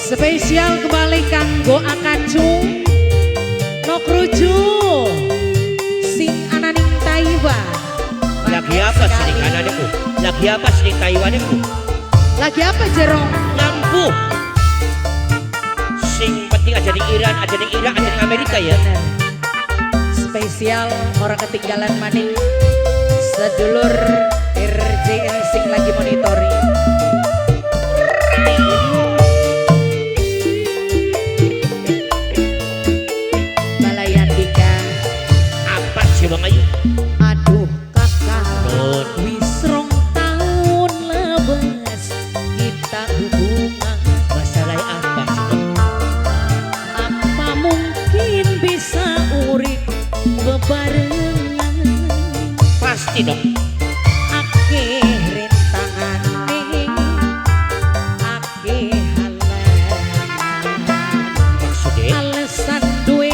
Spesial kembali kanggo Akacu Nok Ruju sing ananing Taiwan. Lagi apa sih anakku? Lagi apa sih Taiwan itu? Lagi apa Jerong? Ngampu. Sing penting aja di Iran, aja di Irak, aja di Amerika ya. Bener. Spesial orang ketinggalan maning sedulur RJN sing lagi monitoring. Balayandika. Apa sih Bang Ayu? Aduh kakak, Nun. wis rong tahun lebes kita hubungan. Masalah apa sih? Apa mungkin bisa urip bebarengan? Pasti dong. Ake rintangane, ake halangan. Maksudnya? Alasan duwe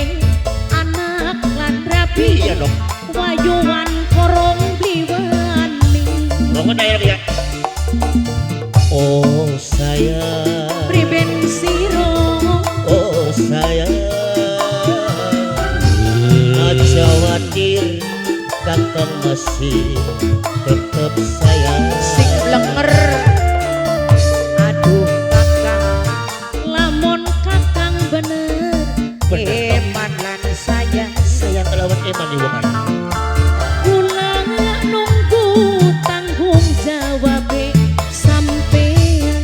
anak lan rapi. Iya dong. Wayuan korong bliwani. Rongon aja ya. Oh sayang. Priben siro. Oh sayang. Aja khawatir, kakak masih tetap sayang. Sing blenger. Aduh kakang, lamun kakang bener. Bener. Eman lan saya. Sayang kelawan eman nih Bang Ayu. Kula nunggu tanggung jawab sampean.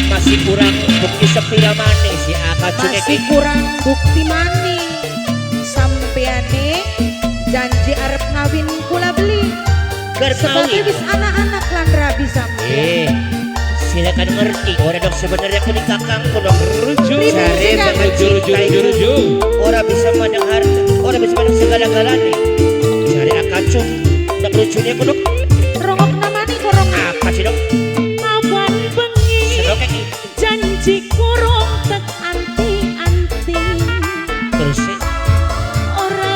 Masih kurang bukti sepira manis si Akacu Masih iki. kurang bukti maning. Sampeane janji arep ngawin kula beli. Sebagai wis anak-anak lan rabi sampean. Silakan ngerti orang dong sebenarnya kuning kakang kuning rujuk Cari rujuk orang bisa mandang harta, orang bisa mandang segala-galanya. Cari Akacu nak rujuknya kuning Rongok namanya korong apa sih dong? awan bengi. Sedok iki Janji kurung tek anti-anti. terus sih Ora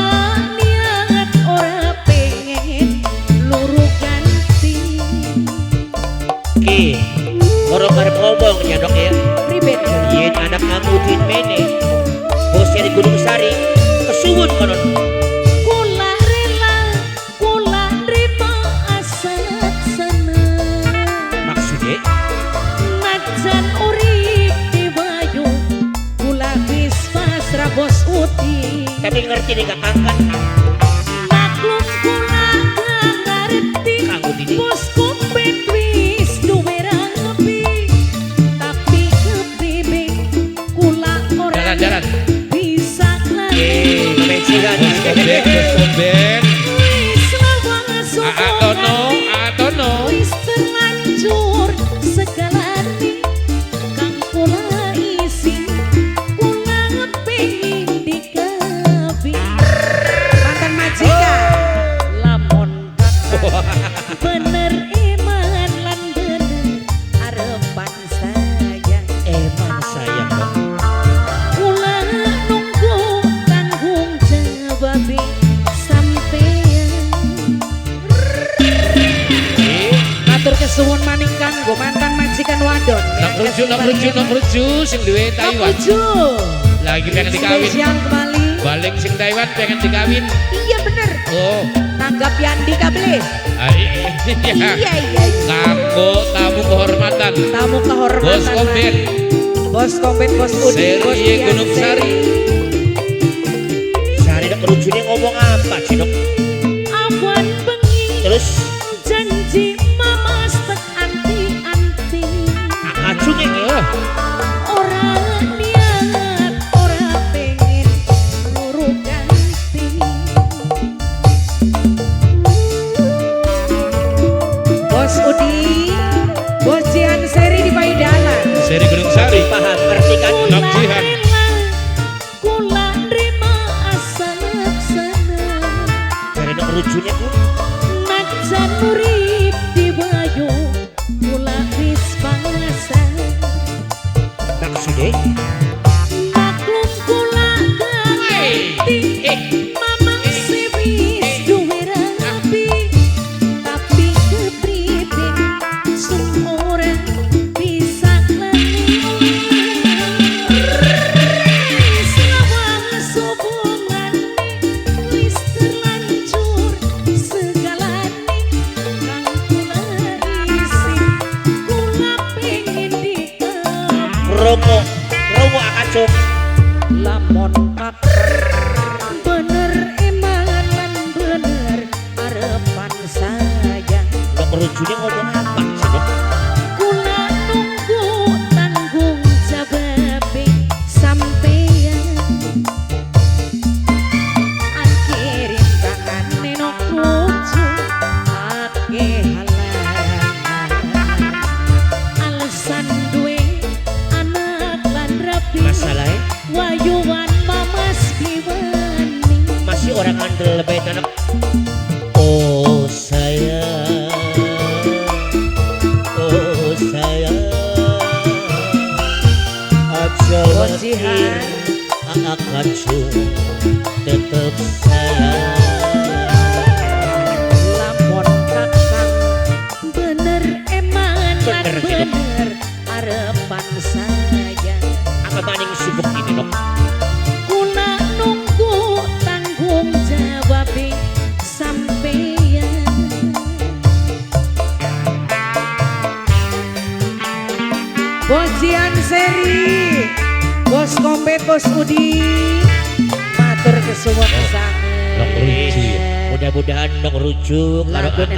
niat, ora pengen luru ganti. ki orang karep ngomong ya dok ya. Ribet Yen anak Amudin mene bosnya di Gunung Sari kesuwun konon. kula rela, kula nrimo asal seneng. Maksudnya Najan urip diwayu, kula wis pasrah bos uti. tapi ngerti nih kakang kan Maklum kula gak ngerti, Kang Udin. bos kompet wis duwe rapi. Tapi kepribe kula ora Jalan-jalan. bisa lagi. Memensikan Soben. Wis lawang Atono, Atono. wis terlanjur segalane kang kula isi, kula ngepengin dikabi. Mantan majikan lamun kakak bener eman lan bener arepan saya. eman sayang dong. Kula nunggu tanggung jawab sampean. Matur kesuwun maning kanggo mantan majikan wadon. Nak rujuk sing duwe Taiwan. Tuju. Lagi pengen dikawin. Spesial kembali. Balik sing Taiwan pengen dikawin. Iya bener. Oh, Nanggap Yandi kabeh. iya. Iya. Kanggo tamu kehormatan. Tamu kehormatan. Bos Kompet. Bos Kompet, Bos Udin, Bos Serie Gunung Bianse. Sari. Sari dok rujuknya ngomong apa sih dok? Awan bengi. Terus Janji mama stek anti-anti. Akacu nih Ora niat, ora pengen luru ganti. Bos Udi, Bos Jihan Seri di Paidalan. Serie Gunung Sari. paham ngerti kan? Nok Jihan. Kula nrimo asal seneng. Sari dok rujuknya tuh Najan urip diwayu, kula wis pasrah. maksudnya Maklum kula gak ngerti, mamang sewis duwe rapi. Tapi kepribe semua orang bisa lali. rongo akacung. Lamun kakang bener imanan bener arepan saya. Nok rujune ngomong apa sih Nok? Kula nunggu tanggung jawab sampeyan. Akhirin tangan nenok lucu ake halangan. Alasan duwe anak lan rapi. Masalahnya Wayuan mamas biwani. masih orang andel lebih anak. Oh sayang, aja Bojihan. akacung tetep sayang. Lamun kakang bener emanan Bener, Cik. bener arepan saya. Apa maning sibuk ini Nok? Kula nunggu tanggung jawab sampeyan. Bos Jian Seri, Bos Kompet, Bos Udi, matur kesuwun sanget. Nok rujuk, mudah-mudahan Nok rujuk. Lagu